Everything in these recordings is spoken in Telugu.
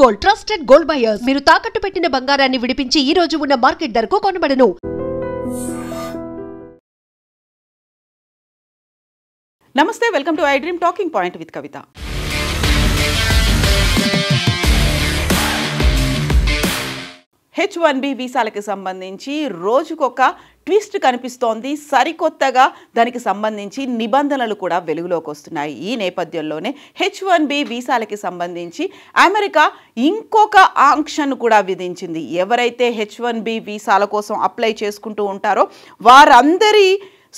గోల్డ్ ట్రస్టెడ్ గోల్డ్ బయర్స్ మీరు తాకట్టు పెట్టిన బంగారాన్ని విడిపించి ఈ రోజు ఉన్న మార్కెట్ ధరకు కొనబడను. నమస్తే, welcome to I dream talking point with Kavitha. H1B వీసాలకు సంబంధించి రోజుకొక ట్విస్ట్ కనిపిస్తోంది. సరికొత్తగా దానికి సంబంధించి నిబంధనలు కూడా వెలుగులోకి వస్తున్నాయి. ఈ నేపథ్యంలోనే H1B వీసాలకి సంబంధించి అమెరికా ఇంకొక ఆంక్షను కూడా విధించింది. ఎవరైతే H1B వీసాల కోసం అప్లై చేసుకుంటూ ఉంటారో వారందరి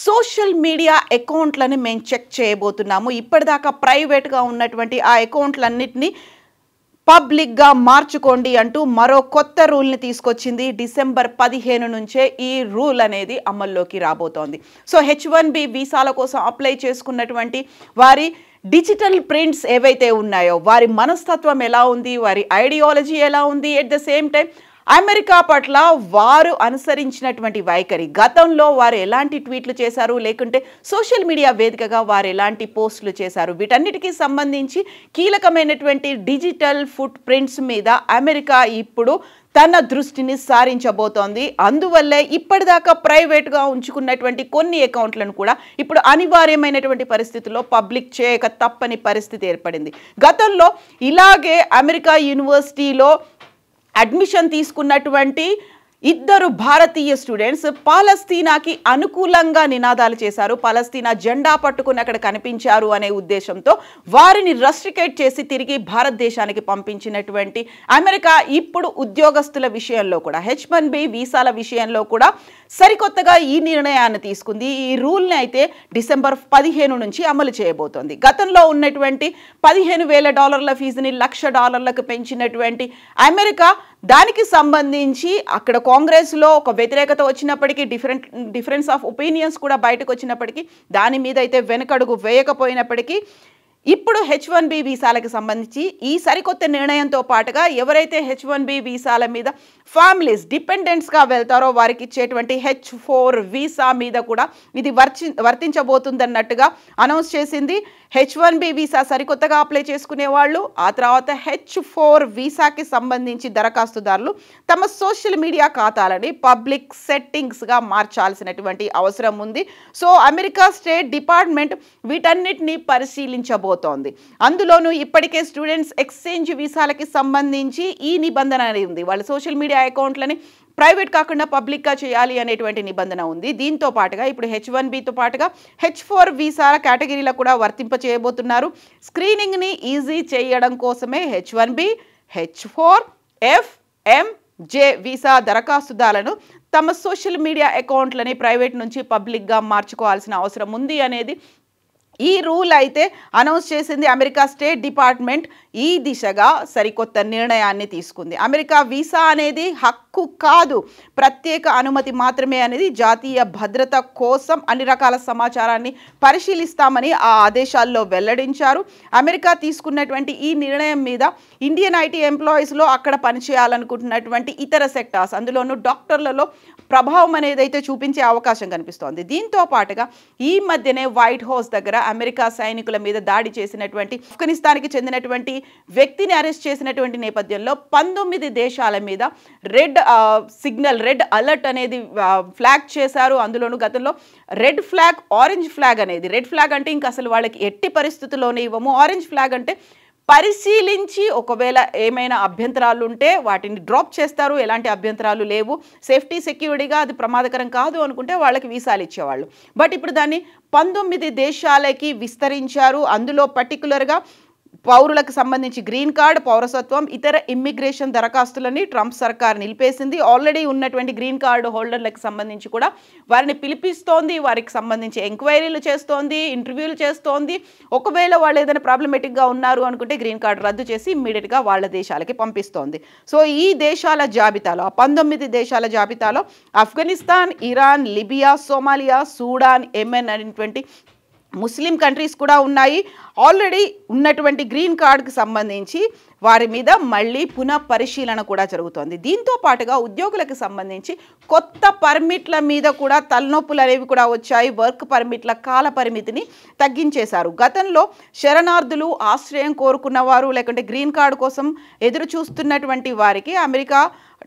సోషల్ మీడియా అకౌంట్లని మేము చెక్ చేయబోతున్నాము. ఇప్పటిదాకా ప్రైవేట్గా ఉన్నటువంటి ఆ అకౌంట్లన్నిటినీ పబ్లిక్గా మార్చుకోండి అంటూ మరో కొత్త రూల్ని తీసుకొచ్చింది. డిసెంబర్ 15 నుంచే ఈ రూల్ అనేది అమల్లోకి రాబోతోంది. సో H1B వీసాల కోసం అప్లై చేసుకున్నటువంటి వారి డిజిటల్ ప్రింట్స్ ఏవైతే ఉన్నాయో వారి మనస్తత్వం ఎలా ఉంది, వారి ఐడియాలజీ ఎలా ఉంది, at the same time America పట్ల వారు అనుసరించినటువంటి వైఖరి, గతంలో వారు ఎలాంటి ట్వీట్లు చేశారు, లేకుంటే సోషల్ మీడియా వేదికగా వారు ఎలాంటి పోస్టులు చేశారు, వీటన్నిటికీ సంబంధించి కీలకమైనటువంటి డిజిటల్ ఫుట్ ప్రింట్స్ మీద అమెరికా ఇప్పుడు తన దృష్టిని సారించబోతోంది. అందువల్లే ఇప్పటిదాకా ప్రైవేట్గా ఉంచుకున్నటువంటి కొన్ని అకౌంట్లను కూడా ఇప్పుడు అనివార్యమైనటువంటి పరిస్థితుల్లో పబ్లిక్ చేయక తప్పని పరిస్థితి ఏర్పడింది. గతంలో ఇలాగే అమెరికా యూనివర్సిటీలో అడ్మిషన్ తీసుకున్నటువంటి ఇద్దరు భారతీయ స్టూడెంట్స్ పాలస్తీనాకి అనుకూలంగా నినాదాలు చేశారు. పాలస్తీనా జెండా పట్టుకుని అక్కడ కనిపించారు అనే ఉద్దేశంతో వారిని రెస్ట్రికేట్ చేసి తిరిగి భారతదేశానికి పంపించినటువంటి అమెరికా ఇప్పుడు ఉద్యోగస్తుల విషయంలో కూడా H1B వీసాల విషయంలో కూడా సరికొత్తగా ఈ నిర్ణయాన్ని తీసుకుంది. ఈ రూల్ని అయితే డిసెంబర్ 15 నుంచి అమలు చేయబోతోంది. గతంలో ఉన్నటువంటి $15,000 ఫీజుని $1,00,000 పెంచినటువంటి అమెరికా దానికి సంబంధించి అక్కడ కాంగ్రెస్లో ఒక వ్యతిరేకత వచ్చినప్పటికీ డిఫరెన్స్ ఆఫ్ ఒపీనియన్స్ కూడా బయటకు వచ్చినప్పటికీ దాని మీద అయితే వెనకడుగు వేయకపోయినప్పటికీ ఇప్పుడు H1B వీసాలకు సంబంధించి ఈ సరికొత్త నిర్ణయంతో పాటుగా ఎవరైతే H1B వీసాల మీద ఫ్యామిలీస్ డిపెండెంట్స్గా వెళ్తారో వారికి ఇచ్చేటువంటి H4 వీసా మీద కూడా ఇది వర్తించబోతుందన్నట్టుగా అనౌన్స్ చేసింది. H1B వీసా సరికొత్తగా అప్లై చేసుకునే వాళ్ళు, ఆ తర్వాత H4 వీసాకి సంబంధించి దరఖాస్తుదారులు తమ సోషల్ మీడియా ఖాతాలని పబ్లిక్ సెట్టింగ్స్గా మార్చాల్సినటువంటి అవసరం ఉంది. సో అమెరికా స్టేట్ డిపార్ట్మెంట్ వీటన్నిటిని పరిశీలించబోతోంది. అందులోనూ ఇప్పటికే స్టూడెంట్స్ ఎక్స్చేంజ్ వీసాలకి సంబంధించి ఈ నిబంధన అనేది ఉంది. వాళ్ళ సోషల్ మీడియా అకౌంట్లని ప్రైవేట్ కాకుండా పబ్లిక్గా చేయాలి అనేటువంటి నిబంధన ఉంది. దీంతో పాటుగా ఇప్పుడు H1Bతో పాటుగా H4 వీసాల కేటగిరీలో కూడా వర్తింపచేయబోతున్నారు. స్క్రీనింగ్ని ఈజీ చేయడం కోసమే H1B, H4, F, M, J visa దరఖాస్తుదారులను తమ సోషల్ మీడియా అకౌంట్లని ప్రైవేట్ నుంచి పబ్లిక్గా మార్చుకోవాల్సిన అవసరం ఉంది అనేది ఈ రూల్ అయితే అనౌన్స్ చేసింది. అమెరికా స్టేట్ డిపార్ట్మెంట్ ఈ దిశగా సరికొత్త నిర్ణయాన్ని తీసుకుంది. అమెరికా వీసా అనేది హక్కు కాదు, ప్రత్యేక అనుమతి మాత్రమే అనేది జాతీయ భద్రత కోసం అన్ని రకాల సమాచారాన్ని పరిశీలిస్తామని ఆ ఆదేశాల్లో వెల్లడించారు. అమెరికా తీసుకున్నటువంటి ఈ నిర్ణయం మీద ఇండియన్ ఐటీ ఎంప్లాయీస్లో అక్కడ పనిచేయాలనుకుంటున్నటువంటి ఇతర సెక్టార్స్, అందులోనూ డాక్టర్లలో ప్రభావం అనేది అయితే చూపించే అవకాశం కనిపిస్తోంది. దీంతో పాటుగా ఈ మధ్యనే వైట్ హౌస్ దగ్గర అమెరికా సైనికుల మీద దాడి చేసినటువంటి ఆఫ్ఘనిస్తాన్కి చెందినటువంటి వ్యక్తిని అరెస్ట్ చేసినటువంటి నేపథ్యంలో 19 దేశాల మీద రెడ్ అలర్ట్ అనేది ఫ్లాగ్ చేశారు. అందులోనూ గతంలో రెడ్ ఫ్లాగ్, ఆరెంజ్ ఫ్లాగ్ అనేది, రెడ్ ఫ్లాగ్ అంటే ఇంకా అసలు వాళ్ళకి ఎట్టి పరిస్థితుల్లోనే ఇవ్వము, ఆరెంజ్ ఫ్లాగ్ అంటే పరిశీలించి ఒకవేళ ఏమైనా అభ్యంతరాలు ఉంటే వాటిని డ్రాప్ చేస్తారు, ఎలాంటి అభ్యంతరాలు లేవు, సేఫ్టీ సెక్యూరిటీగా అది ప్రమాదకరం కాదు అనుకుంటే వాళ్ళకి వీసాలు ఇచ్చేవాళ్ళు. బట్ ఇప్పుడు దాన్ని 19 దేశాలకి విస్తరించారు. అందులో పర్టికులర్గా పౌరులకు సంబంధించి గ్రీన్ కార్డ్, పౌరసత్వం, ఇతర ఇమ్మిగ్రేషన్ దరఖాస్తులని ట్రంప్ సర్కార్ నిలిపేసింది. ఆల్రెడీ ఉన్నటువంటి గ్రీన్ కార్డు హోల్డర్లకు సంబంధించి కూడా వారిని పిలిపిస్తోంది, వారికి సంబంధించి ఎంక్వైరీలు చేస్తోంది, ఇంటర్వ్యూలు చేస్తోంది. ఒకవేళ వాళ్ళు ఏదైనా ప్రాబ్లమేటిక్గా ఉన్నారు అనుకుంటే గ్రీన్ కార్డు రద్దు చేసి ఇమ్మీడియట్గా వాళ్ళ దేశాలకి పంపిస్తోంది. సో ఈ దేశాల జాబితాలో, 19 దేశాల జాబితాలో Afghanistan, Iran, Libya, Somalia, Sudan, Yemen అనేటువంటి ముస్లిం కంట్రీస్ కూడా ఉన్నాయి. ఆల్రెడీ ఉన్నటువంటి గ్రీన్ కార్డ్కి సంబంధించి వారి మీద మళ్ళీ పునః పరిశీలన కూడా జరుగుతోంది. దీంతో పాటుగా ఉద్యోగులకు సంబంధించి కొత్త పర్మిట్ల మీద కూడా తలనొప్పులు అనేవి కూడా వచ్చాయి. వర్క్ పర్మిట్ల కాల పరిమితిని తగ్గించేశారు. గతంలో శరణార్థులు, ఆశ్రయం కోరుకున్న వారు, లేకుంటే గ్రీన్ కార్డు కోసం ఎదురు చూస్తున్నటువంటి వారికి అమెరికా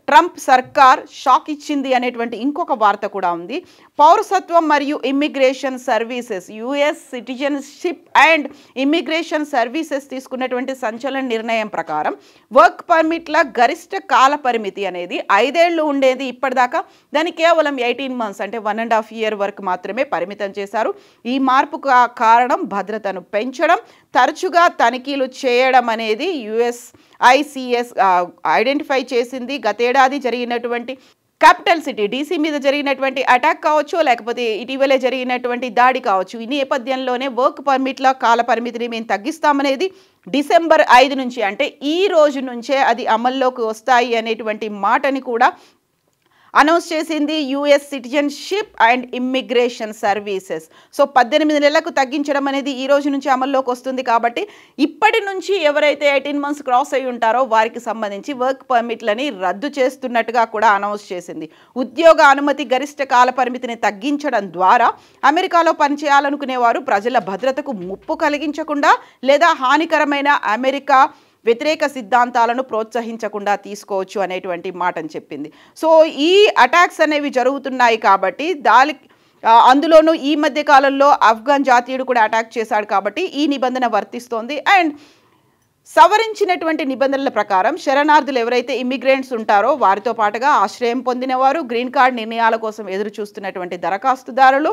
ట్రంప్ సర్కార్ షాక్ ఇచ్చింది అనేటువంటి ఇంకొక వార్త కూడా ఉంది. పౌరసత్వం మరియు immigration services, US citizenship and immigration services తీసుకున్నటువంటి సంచలన నిర్ణయం ప్రకారం వర్క్ పర్మిట్ల గరిష్ట కాల పరిమితి అనేది 5 ఏళ్లు ఉండేది ఇప్పటిదాకా. దాన్ని కేవలం 18 months అంటే 1.5 year వరకు మాత్రమే పరిమితం చేశారు. ఈ మార్పు కారణం భద్రతను పెంచడం, తరచుగా తనిఖీలు చేయడం అనేది USICS ఐడెంటిఫై చేసింది. గతేడాది జరిగినటువంటి క్యాపిటల్ సిటీ DC మీద జరిగినటువంటి అటాక్ కావచ్చు, లేకపోతే ఇటీవలే జరిగినటువంటి దాడి కావచ్చు, ఈ నేపథ్యంలోనే వర్క్ పర్మిట్ల కాల పరిమితిని మేము తగ్గిస్తామనేది December 5 నుంచి అంటే ఈ రోజు నుంచే అది అమల్లోకి వస్తాయి అనేటువంటి మాటని కూడా అనౌన్స్ చేసింది US citizenship and immigration services. So 18 నెలలకు తగ్గించడం అనేది ఈ రోజు నుంచి అమల్లోకి వస్తుంది. కాబట్టి ఇప్పటి నుంచి ఎవరైతే 18 months క్రాస్ అయి ఉంటారో వారికి సంబంధించి వర్క్ పర్మిట్లని రద్దు చేస్తున్నట్టుగా కూడా అనౌన్స్ చేసింది. ఉద్యోగ అనుమతి గరిష్ట కాల పరిమితిని తగ్గించడం ద్వారా అమెరికాలో పనిచేయాలనుకునే వారు ప్రజల భద్రతకు ముప్పు కలిగించకుండా లేదా హానికరమైన అమెరికా వ్యతిరేక సిద్ధాంతాలను ప్రోత్సహించకుండా తీసుకోవచ్చు అనేటువంటి మాటని చెప్పింది. సో ఈ అటాక్స్ అనేవి జరుగుతున్నాయి కాబట్టి అందులోనూ ఈ మధ్య కాలంలో ఆఫ్ఘన్ జాతీయుడు కూడా అటాక్ చేశాడు కాబట్టి ఈ నిబంధన వర్తిస్తోంది. అండ్ సవరించినటువంటి నిబంధనల ప్రకారం శరణార్థులు ఎవరైతే ఇమిగ్రెంట్స్ ఉంటారో వారితో పాటుగా ఆశ్రయం పొందినవారు, గ్రీన్ కార్డ్ నిర్ణయాల కోసం ఎదురు చూస్తున్నటువంటి దరఖాస్తుదారులు,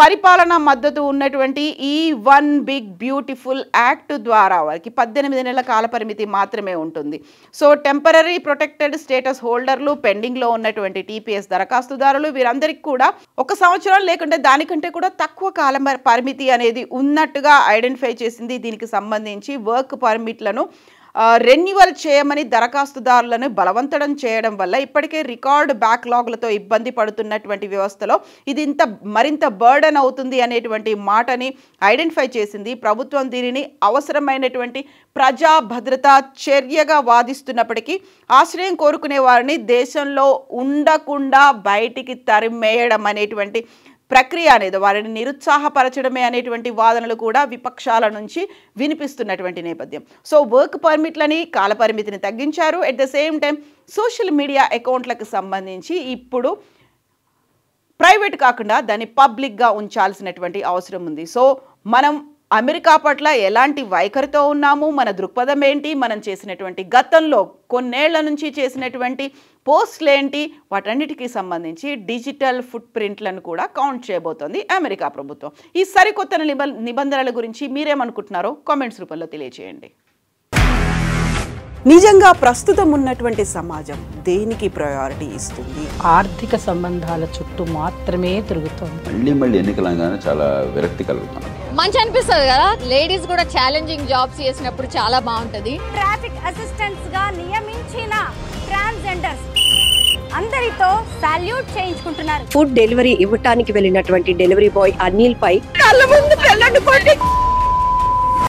పరిపాలనా మద్దతు ఉన్నటువంటి ఈ వన్ బిగ్ బ్యూటిఫుల్ యాక్ట్ ద్వారా వారికి 18 నెలల కాల పరిమితి మాత్రమే ఉంటుంది. సో టెంపరరీ ప్రొటెక్టెడ్ స్టేటస్ హోల్డర్లు, పెండింగ్లో ఉన్నటువంటి TPS దరఖాస్తుదారులు వీరందరికీ కూడా 1 సంవత్సరం లేకుంటే దానికంటే కూడా తక్కువ కాల పరిమితి అనేది ఉన్నట్టుగా ఐడెంటిఫై చేసింది. దీనికి సంబంధించి వర్క్ పర్మిట్లను రెన్యువల్ చేయమని దరఖాస్తుదారులను బలవంతం చేయడం వల్ల ఇప్పటికే రికార్డ్ బ్యాక్లాగ్లతో ఇబ్బంది పడుతున్నటువంటి వ్యవస్థలో ఇది మరింత బర్డన్ అవుతుంది అనేటువంటి మాటని ఐడెంటిఫై చేసింది. ప్రభుత్వం దీనిని అవసరమైనటువంటి ప్రజా భద్రతా చర్యగా వాదిస్తున్నప్పటికీ ఆశ్రయం కోరుకునే వారిని దేశంలో ఉండకుండా బయటికి తరిమేయడం అనేటువంటి ప్రక్రియ అనేది వారిని నిరుత్సాహపరచడమే అనేటువంటి వాదనలు కూడా విపక్షాల నుంచి వినిపిస్తున్నటువంటి నేపథ్యం. సో వర్క్ పర్మిట్లని కాలపరిమితిని తగ్గించారు. At the same time social media అకౌంట్లకు సంబంధించి ఇప్పుడు ప్రైవేట్ కాకుండా దాన్ని పబ్లిక్గా ఉంచాల్సినటువంటి అవసరం ఉంది. సో మనం అమెరికా పట్ల ఎలాంటి వైఖరితో ఉన్నాము, మన దృక్పథం ఏంటి, మనం చేసినటువంటి గతంలో కొన్నేళ్ల నుంచి చేసినటువంటి పోస్టులు ఏంటి, వాటన్నిటికీ సంబంధించి డిజిటల్ ఫుట్ ప్రింట్లను కూడా కౌంట్ చేయబోతోంది అమెరికా ప్రభుత్వం. ఈ సరికొత్త నిబంధనల గురించి మీరేమనుకుంటున్నారో కామెంట్స్ రూపంలో తెలియజేయండి. నిజంగా ప్రస్తుతం ఉన్నటువంటి సమాజం దేనికి ప్రయారిటీ ఇస్తుంది? ఆర్థిక సంబంధాల చుట్టూ మాత్రమే తిరుగుతుంది. మళ్ళీ ఎన్నికలంగానే చాలా విరక్తి కలుగుతుంది. మంచి అనిపిస్తుంది కదా, లేడీస్ కూడా ఛాలెంజింగ్ జాబ్స్ చేసినప్పుడు చాలా బాగుంటది. ట్రాఫిక్ అసిస్టెంట్స్ గా నియమించిన ట్రాన్స్జెండర్స్ అందరితో సాల్యూట్ చేయించుకుంటున్నారు. ఫుడ్ డెలివరీ ఇవ్వటానికి వెళ్ళినటువంటి డెలివరీ బాయ్ అనిల్ పై కళ్ళ ముందు